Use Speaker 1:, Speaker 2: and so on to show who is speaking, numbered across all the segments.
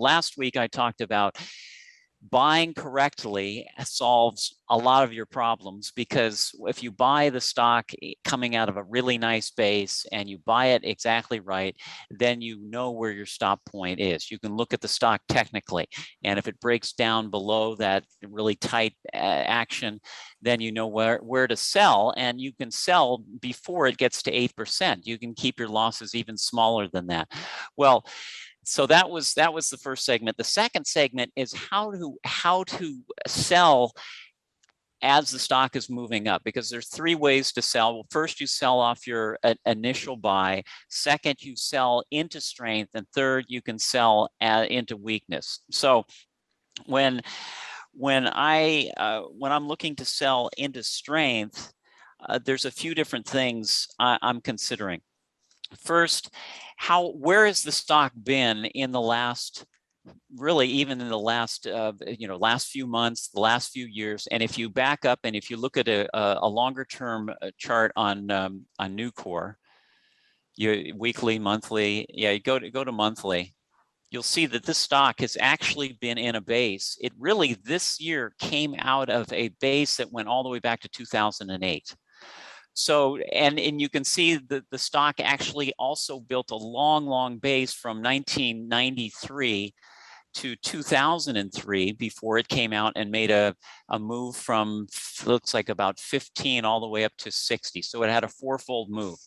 Speaker 1: last week I talked about buying correctly solves a lot of your problems, because if you buy the stock coming out of a really nice base and you buy it exactly right, then you know where your stop point is. You can look at the stock technically, and if it breaks down below that really tight action, then you know where to sell, and you can sell before it gets to 8%. You can keep your losses even smaller than that. Well, so that was the first segment. The second segment is how to sell as the stock is moving up, because there's three ways to sell. Well, first, you sell off your initial buy. Second, you sell into strength, and third, you can sell into weakness. So when I'm looking to sell into strength, there's a few different things I'm considering. First, where has the stock been in the last, really even in the last last few months, the last few years? And if you back up and if you look at a longer term chart on Nucor, weekly, monthly, you go to monthly, you'll see that this stock has actually been in a base. It really this year came out of a base that went all the way back to 2008. So, and you can see that the stock actually also built a long base from 1993 to 2003 before it came out and made a move from, looks like about 15 all the way up to 60. So it had a fourfold move.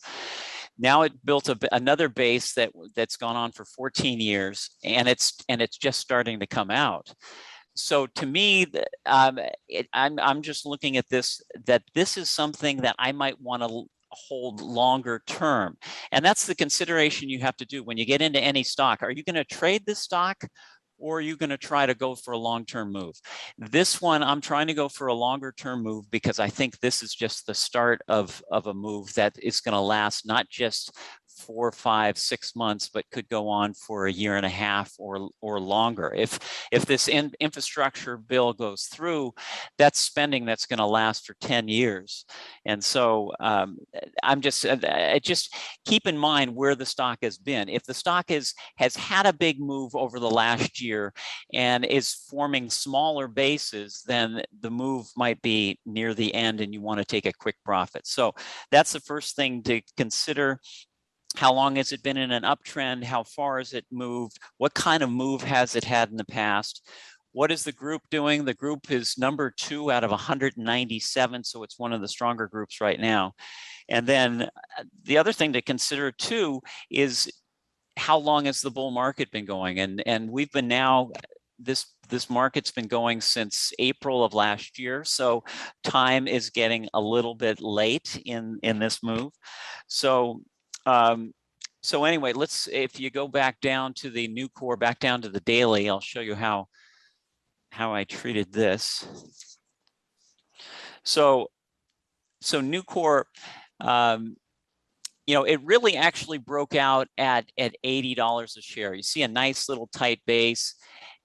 Speaker 1: Now it built another base that's gone on for 14 years, and it's just starting to come out. So to me, I'm just looking at this, that this is something that I might want to hold longer term. And that's the consideration you have to do when you get into any stock. Are you going to trade this stock, or are you going to try to go for a long-term move? This one, I'm trying to go for a longer-term move, because I think this is just the start of a move that is going to last not just 4, 5, 6 months, but could go on for a year and a half or longer. If this infrastructure bill goes through, that's spending that's going to last for 10 years. And so I'm just keep in mind where the stock has been. If the stock has had a big move over the last year and is forming smaller bases, then the move might be near the end and you want to take a quick profit. So that's the first thing to consider. How long has it been in an uptrend? How far has it moved? What kind of move has it had in the past? What is the group doing? The group is number 2 out of 197, so it's one of the stronger groups right now. And then the other thing to consider too is how long has the bull market been going? And we've been now, this market's been going since April of last year, so time is getting a little bit late in this move. So anyway, if you go back down to the Nucor, back down to the daily, I'll show you how I treated this. So Nucor, it really actually broke out at $80 a share. You see a nice little tight base,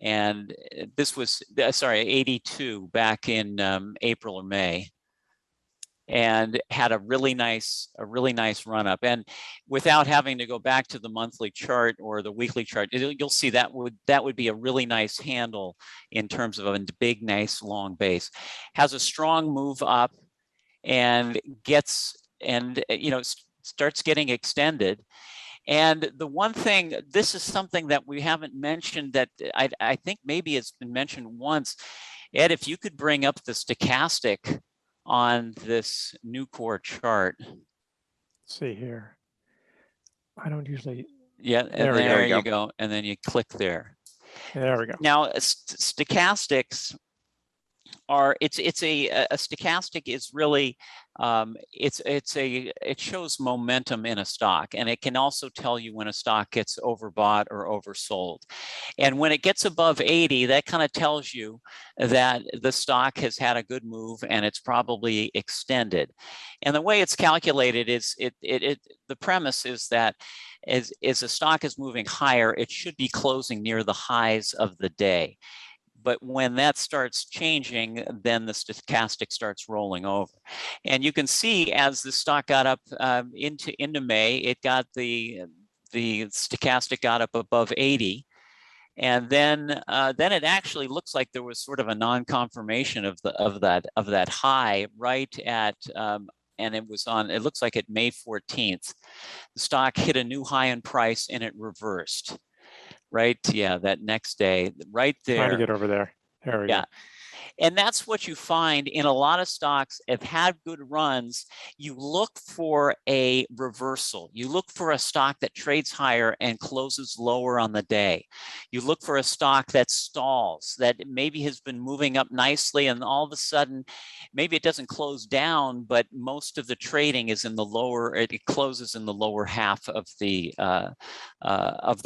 Speaker 1: and this was, 82 back in April or May, and had a really nice run up. And without having to go back to the monthly chart or the weekly chart, you'll see that would be a really nice handle in terms of a big, nice long base. Has a strong move up and starts getting extended. And the one thing, this is something that we haven't mentioned that I think maybe it's been mentioned once. Ed, if you could bring up the stochastic on this Nucor chart.
Speaker 2: Let's see here. I don't usually.
Speaker 1: Yeah, and there you go. And then you click there.
Speaker 2: There we go.
Speaker 1: Now, stochastics are, a stochastic is really, it shows momentum in a stock, and it can also tell you when a stock gets overbought or oversold. And when it gets above 80, that kind of tells you that the stock has had a good move and it's probably extended. And the way it's calculated is, the premise is that as a stock is moving higher, it should be closing near the highs of the day. But when that starts changing, then the stochastic starts rolling over. And you can see as the stock got up into May, it got the stochastic got up above 80. And then it actually looks like there was sort of a non-confirmation of that high right at and it was on, it looks like at May 14th. The stock hit a new high in price and it reversed. Right, yeah, that next day, right there.
Speaker 2: Trying to get over there. There we go.
Speaker 1: And that's what you find in a lot of stocks have had good runs. You look for a reversal. You look for a stock that trades higher and closes lower on the day. You look for a stock that stalls, that maybe has been moving up nicely, and all of a sudden, maybe it doesn't close down, but most of the trading is in the lower, it closes in the lower half of the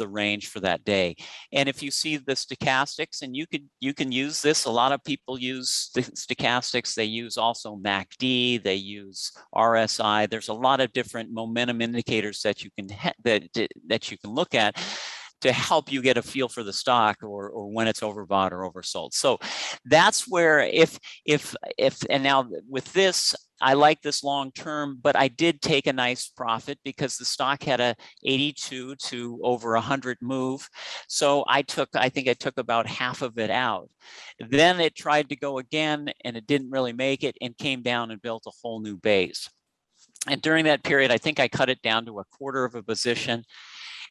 Speaker 1: range for that day. And if you see the stochastics, and you can use this, a lot of people use the stochastics. They use also MACD, they use RSI. There's a lot of different momentum indicators that you can that you can look at to help you get a feel for the stock or when it's overbought or oversold. So that's where if and now with this, I like this long term, but I did take a nice profit because the stock had a 82 to over 100 move. So I think I took about half of it out. Then it tried to go again and it didn't really make it and came down and built a whole new base. And during that period, I think I cut it down to a quarter of a position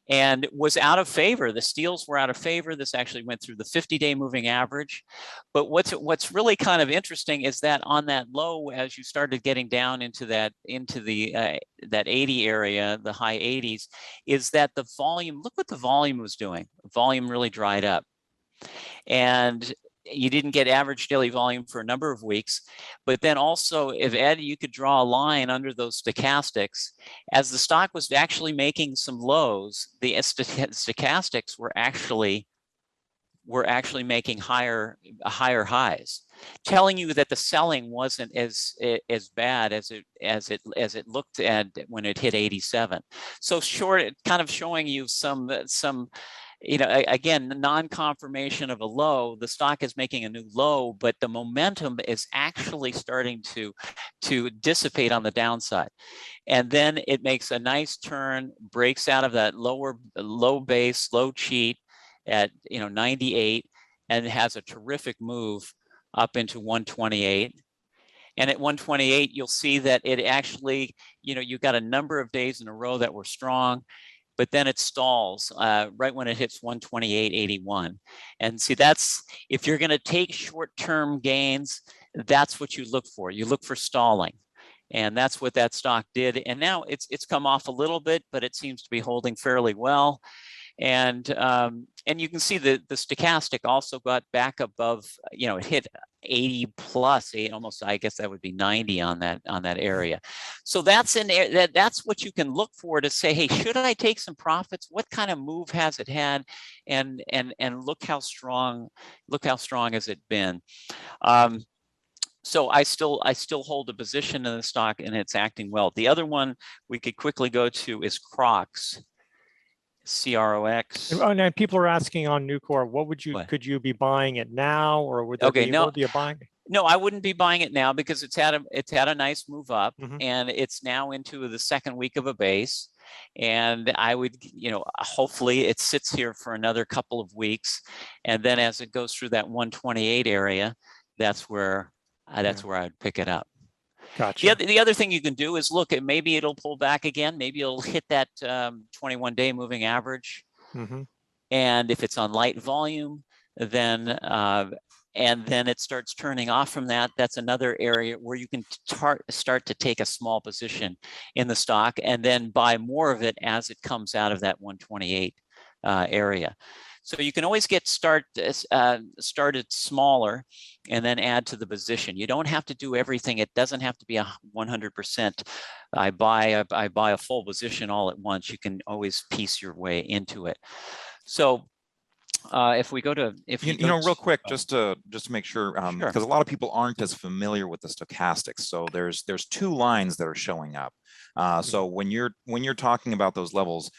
Speaker 1: and was out of favor. The steals were out of favor. This actually went through the 50-day moving average. But what's really kind of interesting is that on that low, as you started getting down into that 80 area, the high 80s, is that the volume, look what the volume was doing. The volume really dried up. And you didn't get average daily volume for a number of weeks. But then also, if Ed, you could draw a line under those stochastics, as the stock was actually making some lows, the stochastics were actually making higher highs, telling you that the selling wasn't as bad as it looked at when it hit 87. So short, kind of showing you some again, the non-confirmation of a low. The stock is making a new low, but the momentum is actually starting to dissipate on the downside. And then it makes a nice turn, breaks out of that low base, low cheat at 98, and has a terrific move up into 128. And at 128, you'll see that it actually, you got a number of days in a row that were strong, but then it stalls right when it hits 128.81. And see, that's, if you're going to take short-term gains, that's what you look for. You look for stalling. And that's what that stock did. And now it's come off a little bit, but it seems to be holding fairly well. And you can see the stochastic also got back above, it hit 80 plus, almost, I guess that would be 90 on that area. So that's that's what you can look for to say, hey, should I take some profits? What kind of move has it had? And look how strong has it been. So I still hold a position in the stock and it's acting well. The other one we could quickly go to is Crocs. CROX.
Speaker 2: And people are asking on Nucor, could you be buying it now, or would there be a buying?
Speaker 1: No, I wouldn't be buying it now because it's had a nice move up, and it's now into the second week of a base. And I would, hopefully it sits here for another couple of weeks, and then as it goes through that 128 area, that's where I'd pick it up.
Speaker 2: Gotcha.
Speaker 1: The other thing you can do is look at, maybe it'll pull back again. Maybe it'll hit that 21-day moving average. And if it's on light volume, then and then it starts turning off from that, that's another area where you can start to take a small position in the stock and then buy more of it as it comes out of that 128 area. So you can always get started smaller and then add to the position. You don't have to do everything. It doesn't have to be 100%. I buy a full position all at once. You can always piece your way into it. So if we go to,
Speaker 3: real quick, just to make sure,
Speaker 1: sure.
Speaker 3: because a lot of people aren't as familiar with the stochastics. So there's two lines that are showing up. So when you're talking about those levels,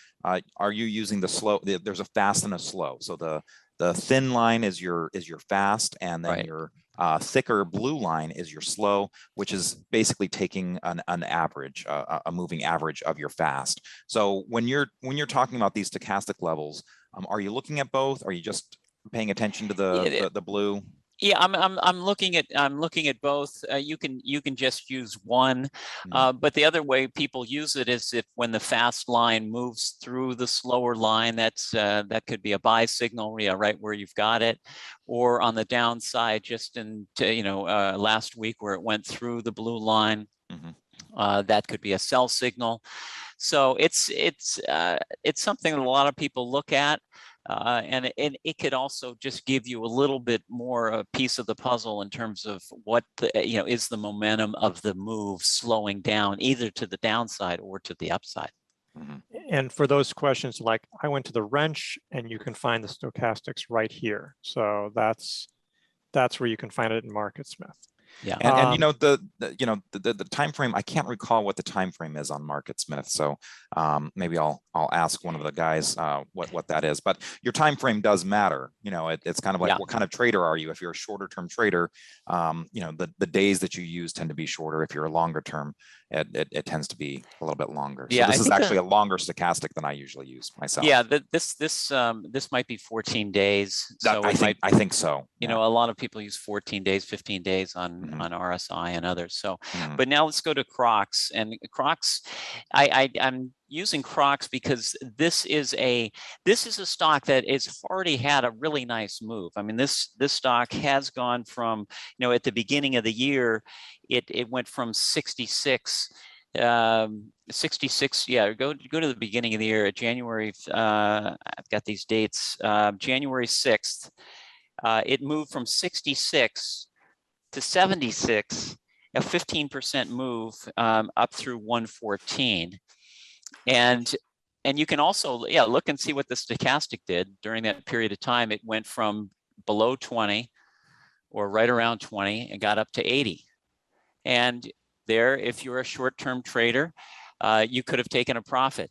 Speaker 3: are you using the slow? There's a fast and a slow. So the thin line is your fast, and then your thicker blue line is your slow, which is basically taking an average, a moving average of your fast. So when you're talking about these stochastic levels, Are you looking at both? Are you just paying attention to the blue?
Speaker 1: Yeah, I'm looking at both. You can just use one, but the other way people use it is if when the fast line moves through the slower line, that could be a buy signal, right where you've got it, or on the downside, just last week where it went through the blue line, that could be a sell signal. So it's something that a lot of people look at. And it could also just give you a little bit more a piece of the puzzle in terms of what is the momentum of the move slowing down either to the downside or to the upside.
Speaker 2: And for those questions, like I went to the wrench, and you can find the stochastics right here. So that's where you can find it in MarketSmith.
Speaker 1: Yeah,
Speaker 3: and the time frame, I can't recall what the time frame is on MarketSmith, so maybe I'll ask one of the guys what that is. But your time frame does matter. It's kind of like what kind of trader are you? If you're a shorter term trader, the days that you use tend to be shorter. If you're a longer term, it tends to be a little bit longer. So this is actually a longer stochastic than I usually use myself.
Speaker 1: Yeah, this might be 14 days. So
Speaker 3: I think so.
Speaker 1: A lot of people use 14 days, 15 days on RSI and others. So, but now let's go to Crocs. And Crocs, I'm using Crocs because this is a stock that has already had a really nice move. I mean, this stock has gone from, at the beginning of the year, it went from 66. 66, yeah, go to the beginning of the year, January, I've got these dates, January 6th, it moved from 66 to 76, a 15% move up through 114. And you can also, look and see what the stochastic did during that period of time. It went from below 20 or right around 20 and got up to 80. And there, if you're a short-term trader, you could have taken a profit.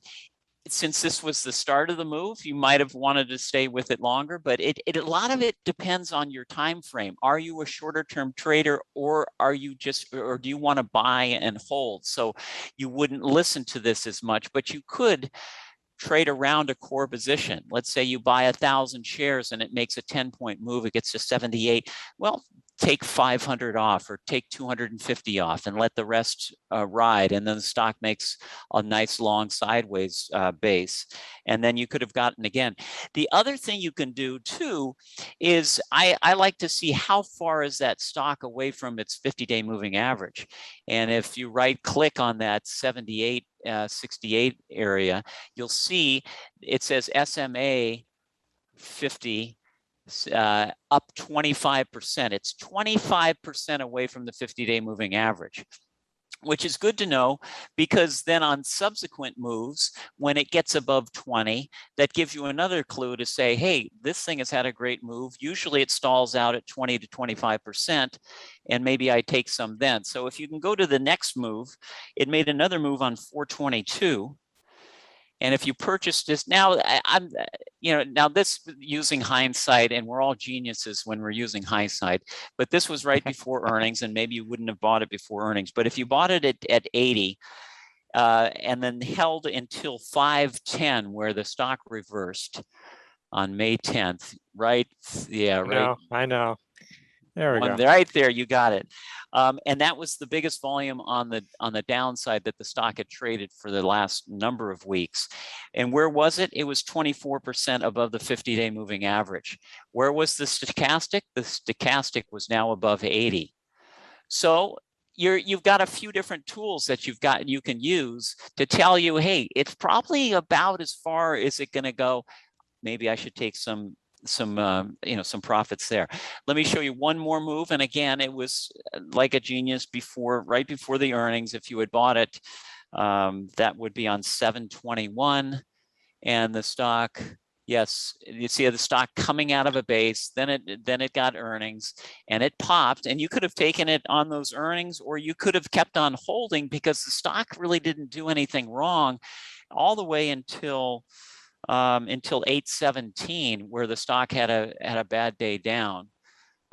Speaker 1: Since this was the start of the move, you might have wanted to stay with it longer, but a lot of it depends on your time frame. Are you a shorter-term trader, or or do you want to buy and hold? So you wouldn't listen to this as much, but you could trade around a core position. Let's say you buy 1,000 shares and it makes a 10-point move, it gets to 78. Well, take 500 off or take 250 off and let the rest ride. And then the stock makes a nice long sideways base. And then you could have gotten again. The other thing you can do too is I like to see how far is that stock away from its 50-day moving average. And if you right click on that 78, 68 area, you'll see it says SMA 50 up 25%. It's 25% away from the 50-day moving average, which is good to know, because then on subsequent moves, when it gets above 20, that gives you another clue to say, hey, this thing has had a great move. Usually it stalls out at 20 to 25%, and maybe I take some then. So if you can go to the next move, it made another move on 422. And if you purchase this now, now this using hindsight, and we're all geniuses when we're using hindsight, but this was right before earnings, and maybe you wouldn't have bought it before earnings. But if you bought it at 80 and then held until 510, where the stock reversed on May 10th, right? Yeah, right.
Speaker 2: I know. There we go.
Speaker 1: Right there, you got it. And that was the biggest volume on the downside that the stock had traded for the last number of weeks. And where was it? It was 24% above the 50-day moving average. Where was the stochastic? The stochastic was now above 80. So you've got a few different tools that you can use to tell you, hey, it's probably about as far as it's going to go. Maybe I should take some profits there. Let me show you one more move. And again, it was like a genius right before the earnings. If you had bought it, that would be on 721. And the stock, yes, you see the stock coming out of a base, then it got earnings and it popped, and you could have taken it on those earnings, or you could have kept on holding because the stock really didn't do anything wrong all the way until 817, where the stock had a bad day down.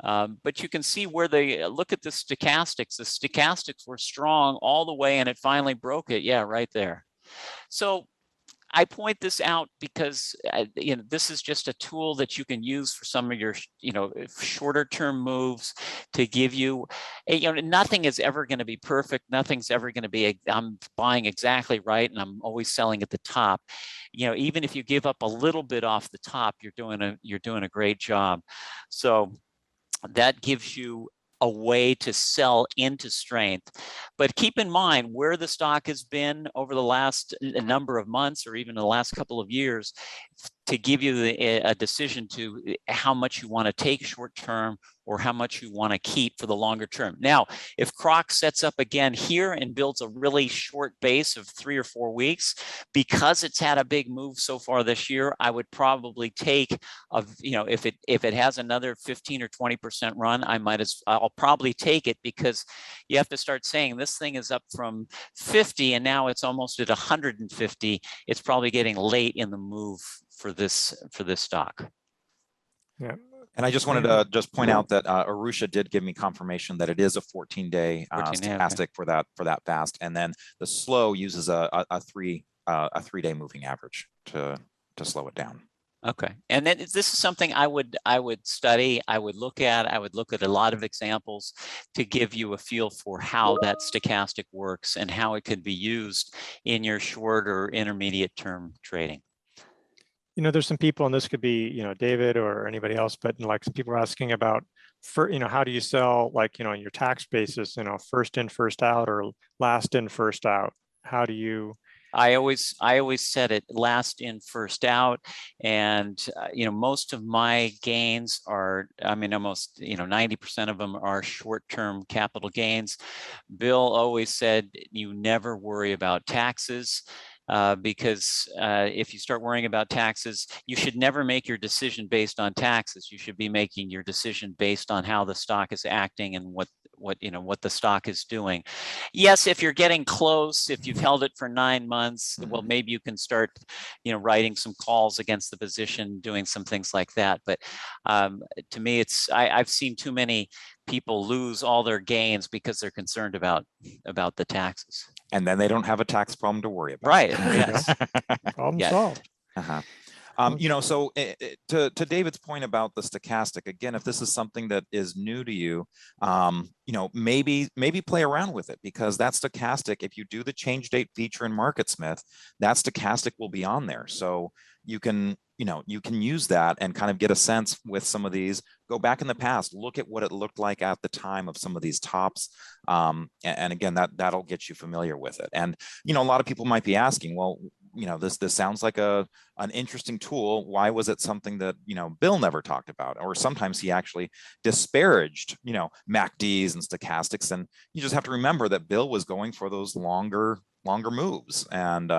Speaker 1: But you can see where they look at the stochastics. The stochastics were strong all the way, and it finally broke it. Yeah, right there. So I point this out because this is just a tool that you can use for some of your shorter term moves to give you nothing is ever going to be perfect. Nothing's ever going to be I'm buying exactly right and I'm always selling at the top. Even if you give up a little bit off the top, you're doing a great job. So that gives you a way to sell into strength. But keep in mind where the stock has been over the last number of months or even the last couple of years to give you a decision to how much you want to take short term or how much you want to keep for the longer term. Now, if Croc sets up again here and builds a really short base of 3 or 4 weeks, because it's had a big move so far this year, I would probably take if it has another 15 or 20% run, I'll probably take it, because you have to start saying this thing is up from 50 and now it's almost at 150. It's probably getting late in the move for this stock.
Speaker 2: Yeah.
Speaker 3: And I just wanted to just point out that Arusha did give me confirmation that it is a 14-day stochastic for that fast, and then the slow uses a 3-day moving average to slow it down.
Speaker 1: Okay, and then this is something I would study. I would look at a lot of examples to give you a feel for how that stochastic works and how it could be used in your short or intermediate term trading.
Speaker 2: There's some people, and this could be, David or anybody else, but like some people are asking about, how do you sell, like, on your tax basis, first in, first out, or last in, first out? How do you?
Speaker 1: I always said it last in, first out, and most of my gains are, almost 90% of them are short-term capital gains. Bill always said you never worry about taxes. Because if you start worrying about taxes, you should never make your decision based on taxes. You should be making your decision based on how the stock is acting and what the stock is doing. Yes, if you're getting close, if you've held it for 9 months, well, maybe you can start, writing some calls against the position, doing some things like that. But to me, I've seen too many people lose all their gains because they're concerned about the taxes.
Speaker 3: And then they don't have a tax problem to worry about.
Speaker 1: Right. Yes.
Speaker 2: Problem solved.
Speaker 3: So to David's point about the stochastic, again, if this is something that is new to you, maybe play around with it, because that stochastic, if you do the change date feature in MarketSmith, that stochastic will be on there. So you can use that and kind of get a sense with some of these. Go back in the past, look at what it looked like at the time of some of these tops. And again, that'll get you familiar with it. And, a lot of people might be asking, well, this sounds like an interesting tool. Why was it something that, Bill never talked about? Or sometimes he actually disparaged, MACDs and stochastics. And you just have to remember that Bill was going for those longer moves. And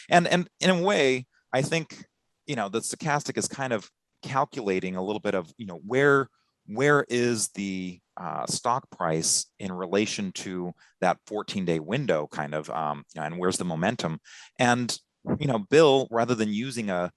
Speaker 3: in a way, I think, the stochastic is kind of calculating a little bit of, where is the stock price in relation to that 14-day window kind of, and where's the momentum? And, Bill, rather than using a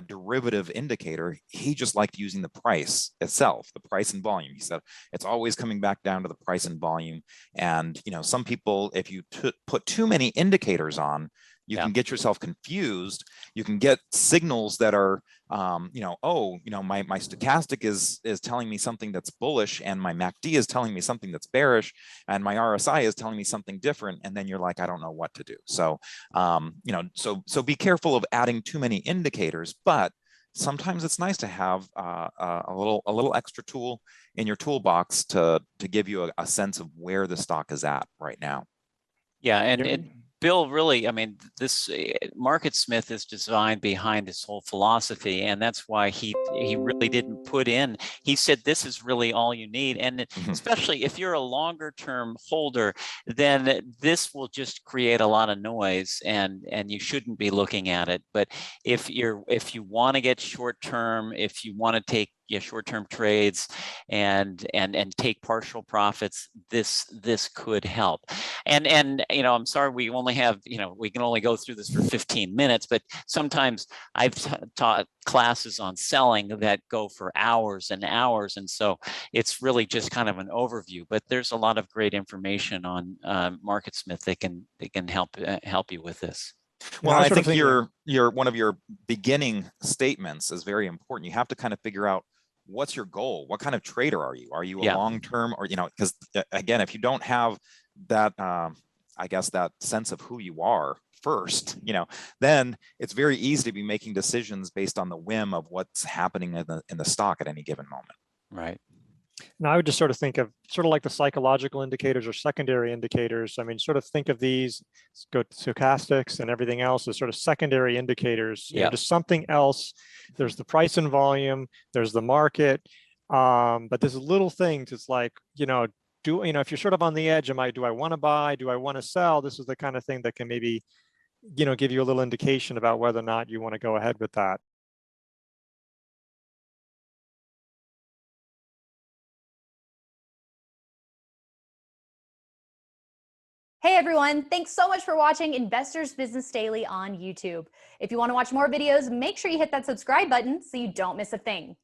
Speaker 3: derivative indicator, he just liked using the price itself, the price and volume. He said it's always coming back down to the price and volume. And, some people, if you put too many indicators on, you can get yourself confused. You can get signals that are, my stochastic is telling me something that's bullish, and my MACD is telling me something that's bearish, and my RSI is telling me something different. And then you're like, I don't know what to do. So, so be careful of adding too many indicators, but sometimes it's nice to have a little extra tool in your toolbox to give you a sense of where the stock is at right now.
Speaker 1: Yeah, and Bill really, this MarketSmith is designed behind his whole philosophy, and that's why he really didn't put in. He said this is really all you need, and especially if you're a longer term holder, then this will just create a lot of noise, and you shouldn't be looking at it. But if you want to get short term, if you want to take short-term trades and take partial profits, this could help. And I'm sorry we only have, we can only go through this for 15 minutes, but sometimes I've taught classes on selling that go for hours and hours, and so it's really just kind of an overview. But there's a lot of great information on MarketSmith that can help you with this.
Speaker 3: Well,
Speaker 2: I
Speaker 3: I
Speaker 2: sort of
Speaker 3: think
Speaker 2: think-
Speaker 3: your one of your beginning statements is very important. You have to kind of figure out what's your goal. What kind of trader are you? Are you a
Speaker 1: Yeah.
Speaker 3: long-term, or, you know, because again, if you don't have that, I guess that sense of who you are first, you know, then it's very easy to be making decisions based on the whim of what's happening in the stock at any given moment.
Speaker 1: Right.
Speaker 2: And I would just sort of think of sort of like the psychological indicators or secondary indicators. I mean, sort of think of these, go to stochastics and everything else as sort of secondary indicators, you know,
Speaker 1: Yeah.
Speaker 2: just something else. There's the price and volume, there's the market, but there's little things. It's like, you know, if you're sort of on the edge, do I want to buy? Do I want to sell? This is the kind of thing that can maybe, you know, give you a little indication about whether or not you want to go ahead with that.
Speaker 4: Hey everyone, thanks so much for watching Investors Business Daily on YouTube. If you want to watch more videos, make sure you hit that subscribe button so you don't miss a thing.